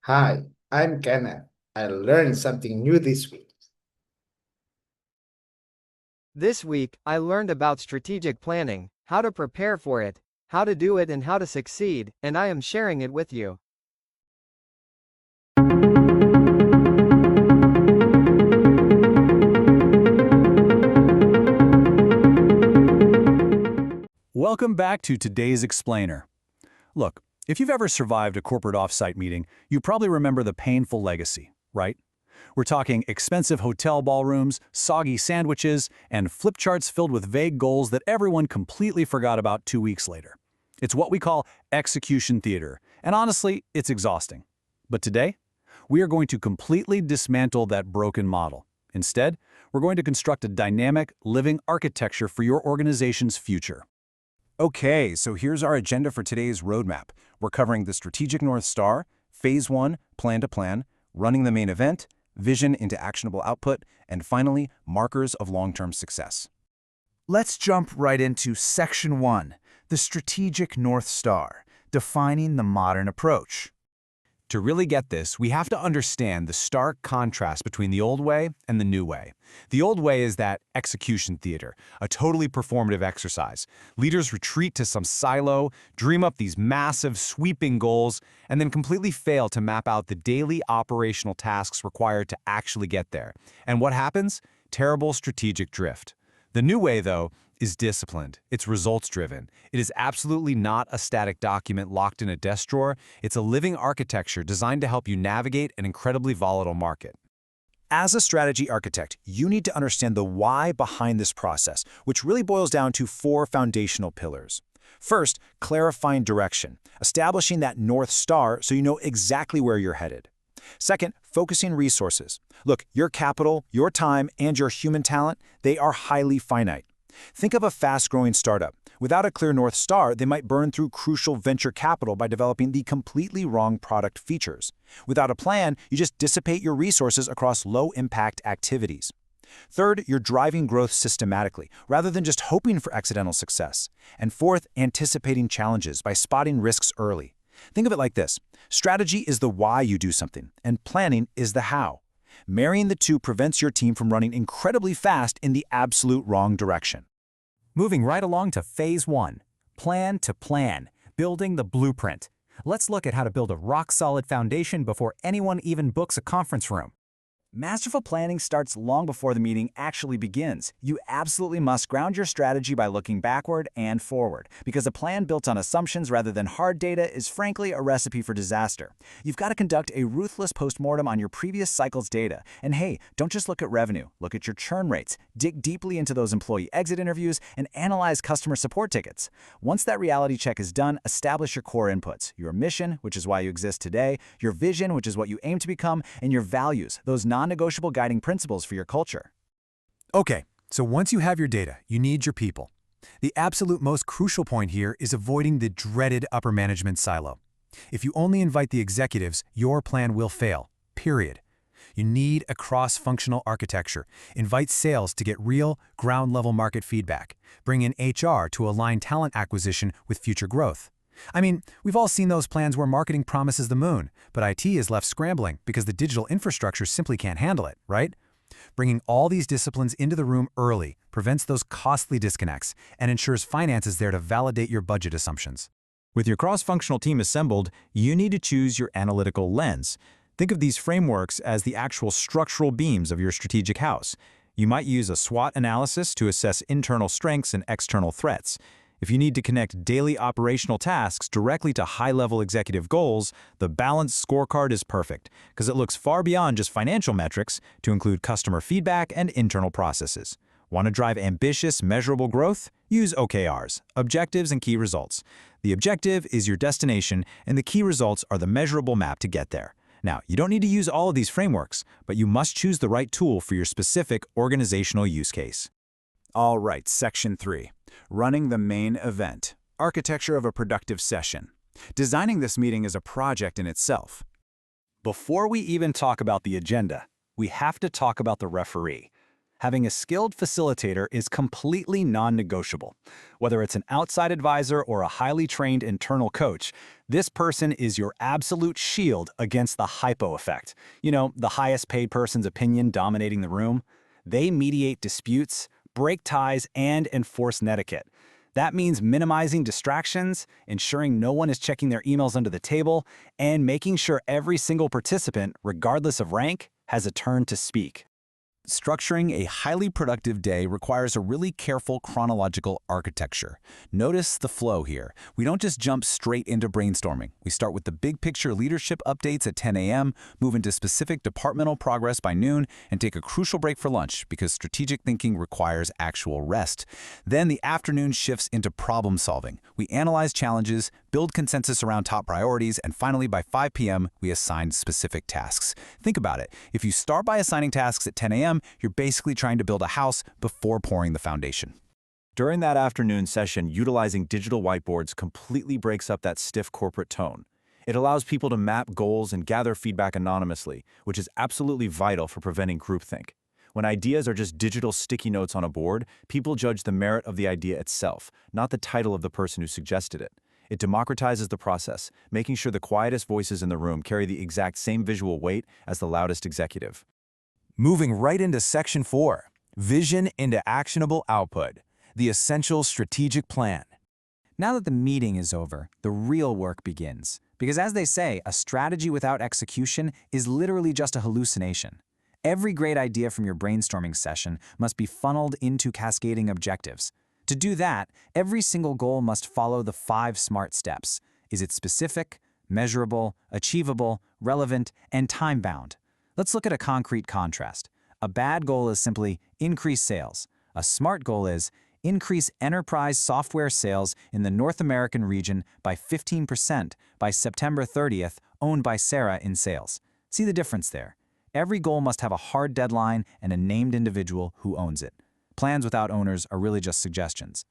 Hi, I'm Kenneth. I learned something new this week. This week, I learned about strategic planning, how to prepare for it, how to do it, and how to succeed, and I am sharing it with you. Welcome back to today's Explainer. Look, if you've ever survived a corporate offsite meeting, you probably remember the painful legacy, right? We're talking expensive hotel ballrooms, soggy sandwiches, and flip charts filled with vague goals that everyone completely forgot about 2 weeks later. It's what we call execution theater, and honestly, it's exhausting. But today, we are going to completely dismantle that broken model. Instead, we're going to construct a dynamic, living architecture for your organization's future. Okay, so here's our agenda for today's roadmap. We're covering the strategic North Star, Phase 1, plan to plan, running the main event, vision into actionable output, and finally, markers of long-term success. Let's jump right into Section 1, the strategic North Star, defining the modern approach. To really get this, we have to understand the stark contrast between the old way and the new way. The old way is that execution theater, a totally performative exercise. Leaders retreat to some silo, dream up these massive, sweeping goals, and then completely fail to map out the daily operational tasks required to actually get there. And what happens? Terrible strategic drift. The new way, though, is disciplined. It's results-driven. It is absolutely not a static document locked in a desk drawer. It's a living architecture designed to help you navigate an incredibly volatile market. As a strategy architect, you need to understand the why behind this process, which really boils down to 4 foundational pillars. First, clarifying direction, establishing that North Star so you know exactly where you're headed. Second, focusing resources. Look, your capital, your time, and your human talent, they are highly finite. Think of a fast-growing startup. Without a clear North Star, they might burn through crucial venture capital by developing the completely wrong product features. Without a plan, you just dissipate your resources across low-impact activities. Third, you're driving growth systematically, rather than just hoping for accidental success. And fourth, anticipating challenges by spotting risks early. Think of it like this. Strategy is the why you do something, and planning is the how. Marrying the two prevents your team from running incredibly fast in the absolute wrong direction. Moving right along to Phase 1, plan to plan, building the blueprint. Let's look at how to build a rock-solid foundation before anyone even books a conference room. Masterful planning starts long before the meeting actually begins. You absolutely must ground your strategy by looking backward and forward, because a plan built on assumptions rather than hard data is frankly a recipe for disaster. You've got to conduct a ruthless postmortem on your previous cycle's data. And hey, don't just look at revenue, look at your churn rates. Dig deeply into those employee exit interviews and analyze customer support tickets. Once that reality check is done, establish your core inputs, your mission, which is why you exist today, your vision, which is what you aim to become, and your values, those non-negotiable guiding principles for your culture. Okay, so once you have your data, you need your people. The absolute most crucial point here is avoiding the dreaded upper management silo. If you only invite the executives, your plan will fail, period. You need a cross-functional architecture. Invite sales to get real, ground-level market feedback. Bring in HR to align talent acquisition with future growth. I mean, we've all seen those plans where marketing promises the moon, but IT is left scrambling because the digital infrastructure simply can't handle it, right? Bringing all these disciplines into the room early prevents those costly disconnects and ensures finance is there to validate your budget assumptions. With your cross-functional team assembled, you need to choose your analytical lens. Think of these frameworks as the actual structural beams of your strategic house. You might use a SWOT analysis to assess internal strengths and external threats. If you need to connect daily operational tasks directly to high-level executive goals, the balanced scorecard is perfect because it looks far beyond just financial metrics to include customer feedback and internal processes. Want to drive ambitious, measurable growth? Use OKRs, objectives and key results. The objective is your destination, and the key results are the measurable map to get there. Now, you don't need to use all of these frameworks, but you must choose the right tool for your specific organizational use case. All right, Section 3. Running the main event. Architecture of a productive session. Designing this meeting is a project in itself. Before we even talk about the agenda, we have to talk about the referee. Having a skilled facilitator is completely non-negotiable. Whether it's an outside advisor or a highly trained internal coach, this person is your absolute shield against the hypo effect. You know, the highest paid person's opinion dominating the room. They mediate disputes, break ties, and enforce etiquette. That means minimizing distractions, ensuring no one is checking their emails under the table, and making sure every single participant, regardless of rank, has a turn to speak. Structuring a highly productive day requires a really careful chronological architecture. Notice the flow here. We don't just jump straight into brainstorming. We start with the big picture leadership updates at 10 a.m., move into specific departmental progress by noon, and take a crucial break for lunch because strategic thinking requires actual rest. Then the afternoon shifts into problem solving. We analyze challenges, build consensus around top priorities, and finally by 5 p.m., we assign specific tasks. Think about it. If you start by assigning tasks at 10 a.m., you're basically trying to build a house before pouring the foundation. During that afternoon session, utilizing digital whiteboards completely breaks up that stiff corporate tone. It allows people to map goals and gather feedback anonymously, which is absolutely vital for preventing groupthink. When ideas are just digital sticky notes on a board, people judge the merit of the idea itself, not the title of the person who suggested it. It democratizes the process, making sure the quietest voices in the room carry the exact same visual weight as the loudest executive. Moving right into Section 4, Vision into Actionable Output, the essential strategic plan. Now that the meeting is over, the real work begins. Because as they say, a strategy without execution is literally just a hallucination. Every great idea from your brainstorming session must be funneled into cascading objectives. To do that, every single goal must follow the 5 SMART steps. Is it specific, measurable, achievable, relevant, and time-bound? Let's look at a concrete contrast. A bad goal is simply increase sales. A SMART goal is increase enterprise software sales in the North American region by 15% by September 30th, owned by Sarah in sales. See the difference there? Every goal must have a hard deadline and a named individual who owns it. Plans without owners are really just suggestions.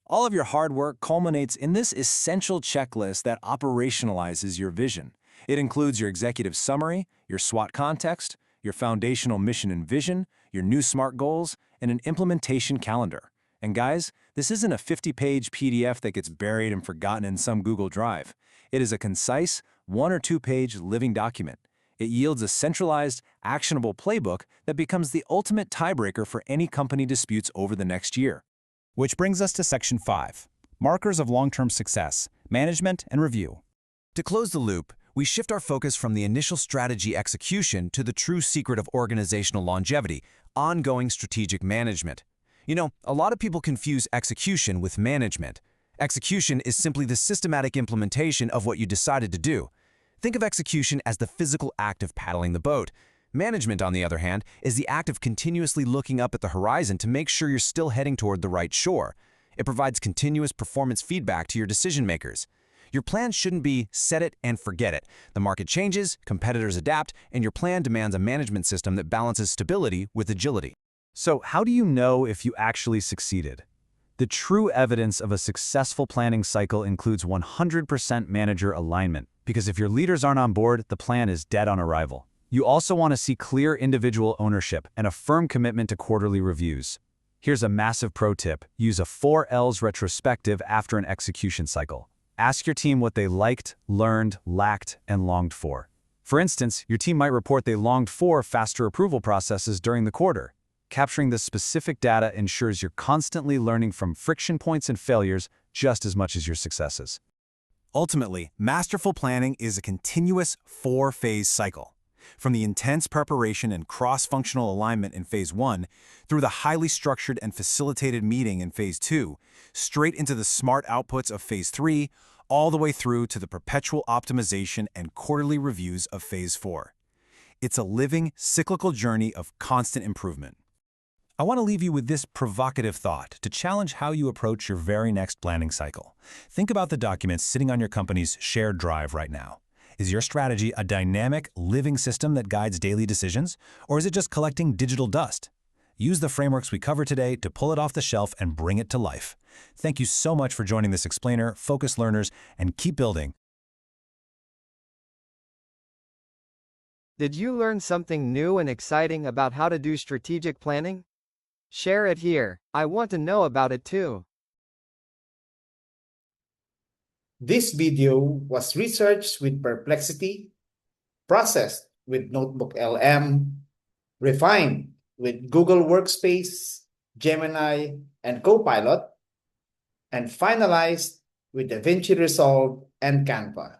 All of your hard work culminates in this essential checklist that operationalizes your vision. It includes your executive summary, your SWOT context, your foundational mission and vision, your new SMART goals, and an implementation calendar. And guys, this isn't a 50-page PDF that gets buried and forgotten in some Google Drive. It is a concise, 1 or 2-page living document. It yields a centralized, actionable playbook that becomes the ultimate tiebreaker for any company disputes over the next year. Which brings us to Section 5, Markers of Long-Term Success, Management and Review. To close the loop, we shift our focus from the initial strategy execution to the true secret of organizational longevity, ongoing strategic management. You know, a lot of people confuse execution with management. Execution is simply the systematic implementation of what you decided to do. Think of execution as the physical act of paddling the boat. Management, on the other hand, is the act of continuously looking up at the horizon to make sure you're still heading toward the right shore. It provides continuous performance feedback to your decision makers. Your plan shouldn't be set it and forget it. The market changes, competitors adapt, and your plan demands a management system that balances stability with agility. So how do you know if you actually succeeded? The true evidence of a successful planning cycle includes 100% manager alignment, because if your leaders aren't on board, the plan is dead on arrival. You also want to see clear individual ownership and a firm commitment to quarterly reviews. Here's a massive pro tip: use a 4Ls retrospective after an execution cycle. Ask your team what they liked, learned, lacked, and longed for. For instance, your team might report they longed for faster approval processes during the quarter. Capturing this specific data ensures you're constantly learning from friction points and failures just as much as your successes. Ultimately, masterful planning is a continuous 4-phase cycle. From the intense preparation and cross-functional alignment in Phase 1, through the highly structured and facilitated meeting in Phase 2, straight into the smart outputs of Phase 3, all the way through to the perpetual optimization and quarterly reviews of Phase 4. It's a living, cyclical journey of constant improvement. I want to leave you with this provocative thought to challenge how you approach your very next planning cycle. Think about the documents sitting on your company's shared drive right now. Is your strategy a dynamic, living system that guides daily decisions, or is it just collecting digital dust? Use the frameworks we cover today to pull it off the shelf and bring it to life. Thank you so much for joining this explainer, focus learners, and keep building. Did you learn something new and exciting about how to do strategic planning? Share it here. I want to know about it too. This video was researched with Perplexity, processed with Notebook LM, refined with Google Workspace, Gemini, and Copilot, and finalized with DaVinci Resolve and Canva.